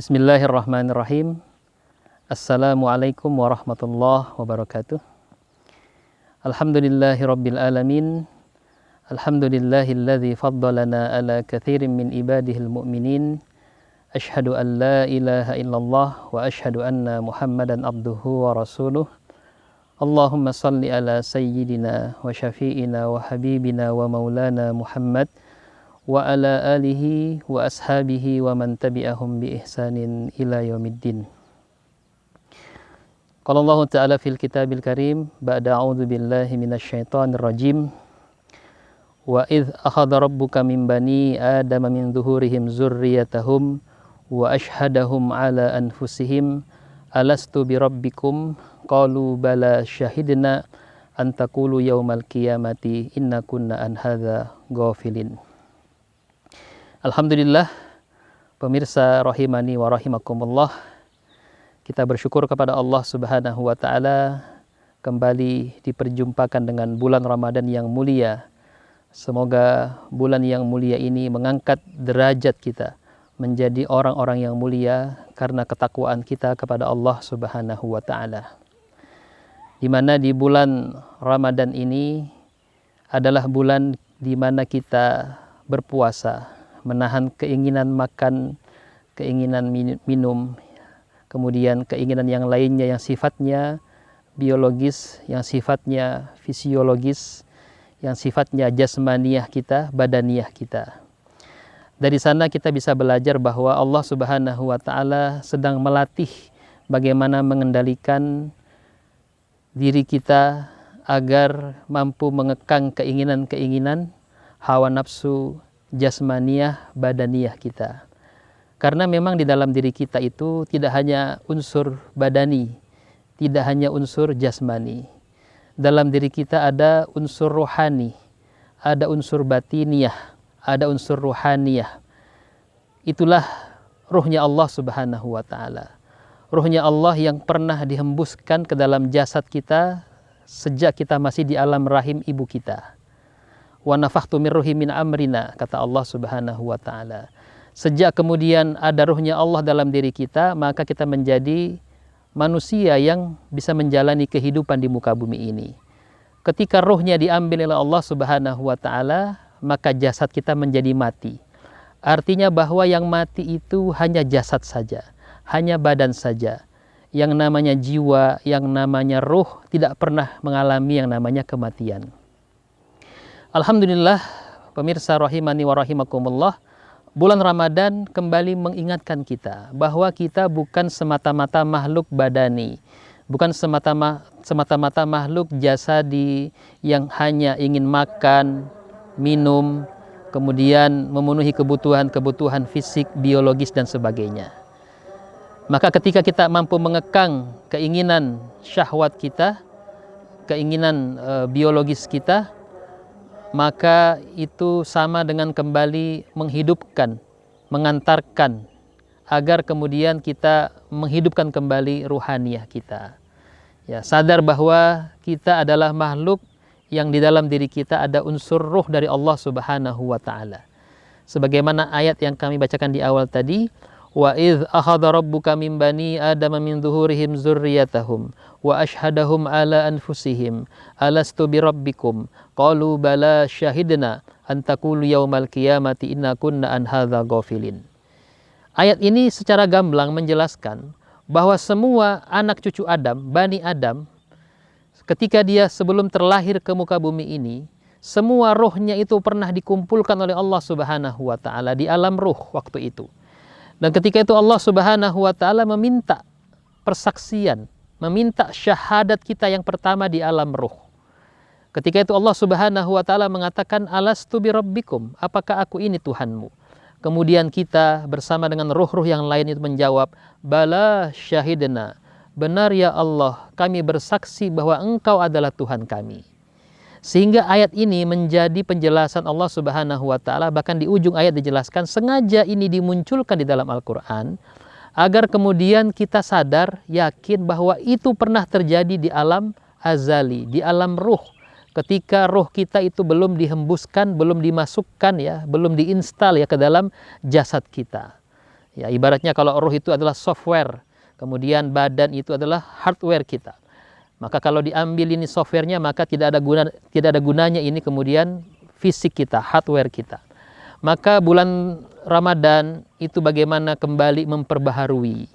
Bismillahirrahmanirrahim. Assalamualaikum warahmatullahi wabarakatuh. Alhamdulillahirabbil alamin. Alhamdulillahilladzi faddalana ala katsirin min ibadihil mu'minin. Asyhadu an la ilaha illallah wa asyhadu anna Muhammadan abduhu wa rasuluh. Allahumma salli ala sayyidina wa syafi'ina wa habibina wa maulana Muhammad wa ala alihi wa ashabihi wa man tabi'ahum bi ihsanin ila yaumiddin. Qala Allah Ta'ala fil kitabil karim ba'da a'udzu billahi minasyaitonir rajim. Wa idh akhadha rabbuka min bani adama min zuhurihim dzurriyyatahum wa ashhadahum ala anfusihim alastu bi rabbikum qalu bala syahidna an taqulu yaumal qiyamati inna kunna an hadza ghafilin. Alhamdulillah, pemirsa rahimani wa rahimakumullah, kita bersyukur kepada Allah Subhanahu wa Ta'ala kembali diperjumpakan dengan bulan Ramadan yang mulia. Semoga bulan yang mulia ini mengangkat derajat kita menjadi orang-orang yang mulia karena ketakwaan kita kepada Allah Subhanahu wa Ta'ala. Di mana di bulan Ramadan ini adalah bulan di mana kita berpuasa, menahan keinginan makan, keinginan minum, kemudian keinginan yang lainnya yang sifatnya biologis, yang sifatnya fisiologis, yang sifatnya jasmaniyah kita, badaniyah kita. Dari sana kita bisa belajar bahwa Allah Subhanahu wa Ta'ala sedang melatih bagaimana mengendalikan diri kita agar mampu mengekang keinginan-keinginan hawa nafsu jasmaniyah, badaniyah kita. Karena memang di dalam diri kita itu tidak hanya unsur badani, tidak hanya unsur jasmani. Dalam diri kita ada unsur rohani, ada unsur batiniyah, ada unsur ruhaniyah. Itulah ruhnya Allah Subhanahu wa Ta'ala. Ruhnya Allah yang pernah dihembuskan ke dalam jasad kita sejak kita masih di alam rahim ibu kita. Wa nafakhtu min ruhi min amrina, kata Allah Subhanahu wa Ta'ala. Sejak kemudian ada ruhnya Allah dalam diri kita, maka kita menjadi manusia yang bisa menjalani kehidupan di muka bumi ini. Ketika ruhnya diambil oleh Allah Subhanahu wa Ta'ala, maka jasad kita menjadi mati. Artinya bahwa yang mati itu hanya jasad saja, hanya badan saja. Yang namanya jiwa, yang namanya ruh tidak pernah mengalami yang namanya kematian. Alhamdulillah, pemirsa rahimani wa rahimakumullah, bulan Ramadan kembali mengingatkan kita bahwa kita bukan semata-mata makhluk badani, bukan semata-mata makhluk jasadi yang hanya ingin makan, minum, kemudian memenuhi kebutuhan fisik, biologis dan sebagainya. Maka ketika kita mampu mengekang keinginan syahwat kita, keinginan biologis kita, maka itu sama dengan kembali menghidupkan, mengantarkan agar kemudian kita menghidupkan kembali ruhaniyah kita. Ya, sadar bahwa kita adalah makhluk yang di dalam diri kita ada unsur ruh dari Allah Subhanahu wa Ta'ala. Sebagaimana ayat yang kami bacakan di awal tadi, wa idh akhadha rabbuka min bani adama min zuhurihim dzurriyyatahum wa ashhadahum ala anfusihim alastu bi rabbikum qalu bala syahidna an taqulu yaumal qiyamati inna kunna an hadza ghafilin. Ayat ini secara gamblang menjelaskan bahwa semua anak cucu Adam, Bani Adam, ketika dia sebelum terlahir ke muka bumi ini, semua rohnya itu pernah dikumpulkan oleh Allah Subhanahu wa Ta'ala di alam ruh waktu itu. Dan ketika itu Allah Subhanahu wa Ta'ala meminta persaksian, meminta syahadat kita yang pertama di alam ruh. Ketika itu Allah Subhanahu wa Ta'ala mengatakan, alastu bi rabbikum, apakah aku ini Tuhanmu? Kemudian kita bersama dengan ruh-ruh yang lain itu menjawab, bala syahidna, benar ya Allah, kami bersaksi bahwa Engkau adalah Tuhan kami. Sehingga ayat ini menjadi penjelasan Allah Subhanahu wa Ta'ala, bahkan di ujung ayat dijelaskan sengaja ini dimunculkan di dalam Al-Quran agar kemudian kita sadar, yakin bahwa itu pernah terjadi di alam azali, di alam ruh. Ketika ruh kita itu belum dihembuskan, belum dimasukkan ya, belum diinstal ya ke dalam jasad kita. Ya, ibaratnya kalau ruh itu adalah software, kemudian badan itu adalah hardware kita. Maka kalau diambil ini softwarenya, maka tidak ada gunanya ini kemudian fisik kita, hardware kita. Maka bulan Ramadan itu bagaimana kembali memperbaharui.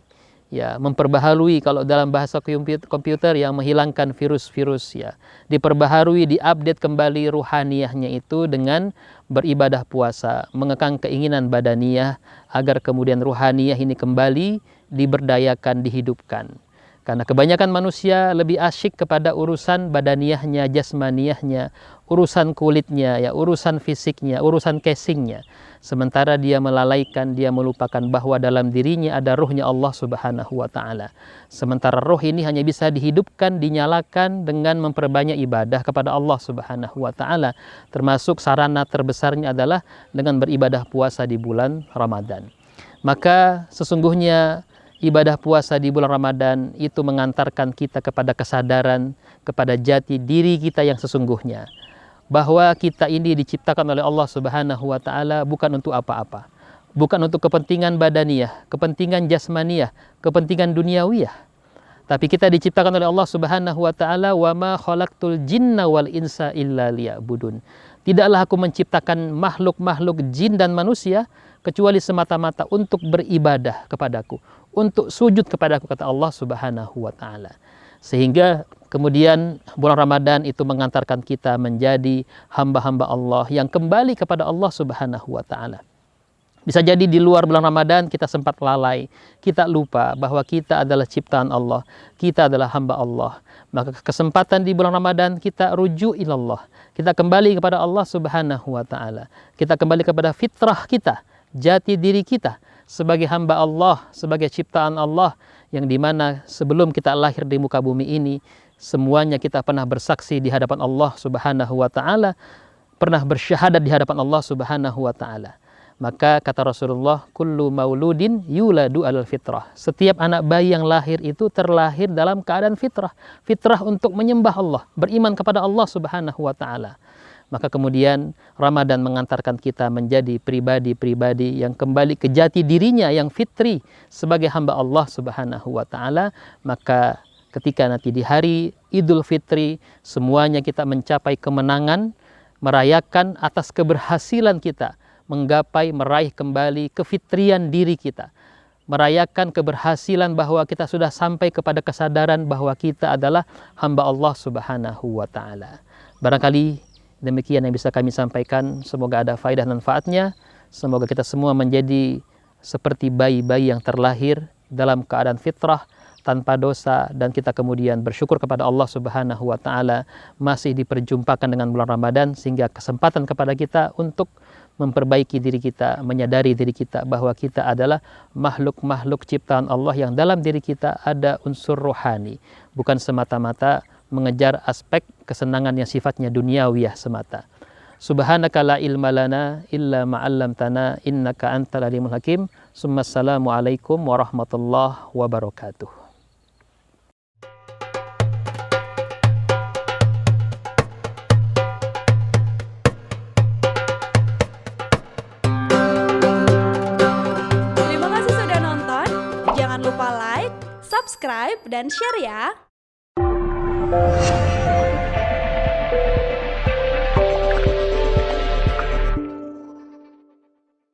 Ya, memperbaharui kalau dalam bahasa komputer yang menghilangkan virus-virus ya. Diperbaharui, diupdate kembali ruhaniyahnya itu dengan beribadah puasa, mengekang keinginan badaniyah agar kemudian ruhaniyah ini kembali diberdayakan, dihidupkan. Karena kebanyakan manusia lebih asyik kepada urusan badaniyahnya, jasmaniyahnya, urusan kulitnya, ya, urusan fisiknya, urusan casingnya. Sementara dia melalaikan, dia melupakan bahwa dalam dirinya ada ruhnya Allah Subhanahu wa Ta'ala. Sementara ruh ini hanya bisa dihidupkan, dinyalakan dengan memperbanyak ibadah kepada Allah Subhanahu wa Ta'ala. Termasuk sarana terbesarnya adalah dengan beribadah puasa di bulan Ramadan. Maka sesungguhnya ibadah puasa di bulan Ramadan itu mengantarkan kita kepada kesadaran, kepada jati diri kita yang sesungguhnya. Bahwa kita ini diciptakan oleh Allah Subhanahu wa Ta'ala bukan untuk apa-apa. Bukan untuk kepentingan badaniyah, kepentingan jasmaniyah, kepentingan duniawiyah. Tapi kita diciptakan oleh Allah Subhanahu wa Ta'ala, wa ma khalaqtul jinna wal insa illa liya'budun. Tidaklah aku menciptakan makhluk-makhluk jin dan manusia kecuali semata-mata untuk beribadah kepadaku, untuk sujud kepadaku, kata Allah Subhanahu wa Ta'ala. Sehingga kemudian bulan Ramadan itu mengantarkan kita menjadi hamba-hamba Allah yang kembali kepada Allah Subhanahu wa Ta'ala. Bisa jadi di luar bulan Ramadan kita sempat lalai, kita lupa bahwa kita adalah ciptaan Allah, kita adalah hamba Allah. Maka kesempatan di bulan Ramadan kita rujuk ilallah, kita kembali kepada Allah Subhanahu wa Ta'ala. Kita kembali kepada fitrah kita, jati diri kita sebagai hamba Allah, sebagai ciptaan Allah, yang dimana sebelum kita lahir di muka bumi ini, semuanya kita pernah bersaksi di hadapan Allah Subhanahu wa Ta'ala, pernah bersyahadat di hadapan Allah Subhanahu wa Ta'ala. Maka kata Rasulullah, kullu mauludin yuladu alal fitrah. Setiap anak bayi yang lahir itu terlahir dalam keadaan fitrah. Fitrah untuk menyembah Allah, beriman kepada Allah Subhanahu wa Ta'ala. Maka kemudian Ramadan mengantarkan kita menjadi pribadi-pribadi yang kembali ke jati dirinya yang fitri sebagai hamba Allah Subhanahu wa Ta'ala. Maka ketika nanti di hari Idul Fitri semuanya kita mencapai kemenangan, merayakan atas keberhasilan kita menggapai, meraih kembali kefitrian diri kita, merayakan keberhasilan bahwa kita sudah sampai kepada kesadaran bahwa kita adalah hamba Allah Subhanahu wa Ta'ala. Barangkali demikian yang bisa kami sampaikan. Semoga ada faedah dan manfaatnya. Semoga kita semua menjadi seperti bayi-bayi yang terlahir dalam keadaan fitrah, tanpa dosa, dan kita kemudian bersyukur kepada Allah Subhanahu wa Ta'ala masih diperjumpakan dengan bulan Ramadan, sehingga kesempatan kepada kita untuk memperbaiki diri kita, menyadari diri kita bahwa kita adalah makhluk-makhluk ciptaan Allah yang dalam diri kita ada unsur rohani, bukan semata-mata mengejar aspek kesenangan yang sifatnya duniawiyah semata. Subhanaka la ilma lana illa ma 'allamtana innaka antal alimul hakim. Assalamu alaikum warahmatullahi wabarakatuh. Terima kasih sudah nonton. Jangan lupa like, subscribe, dan share ya.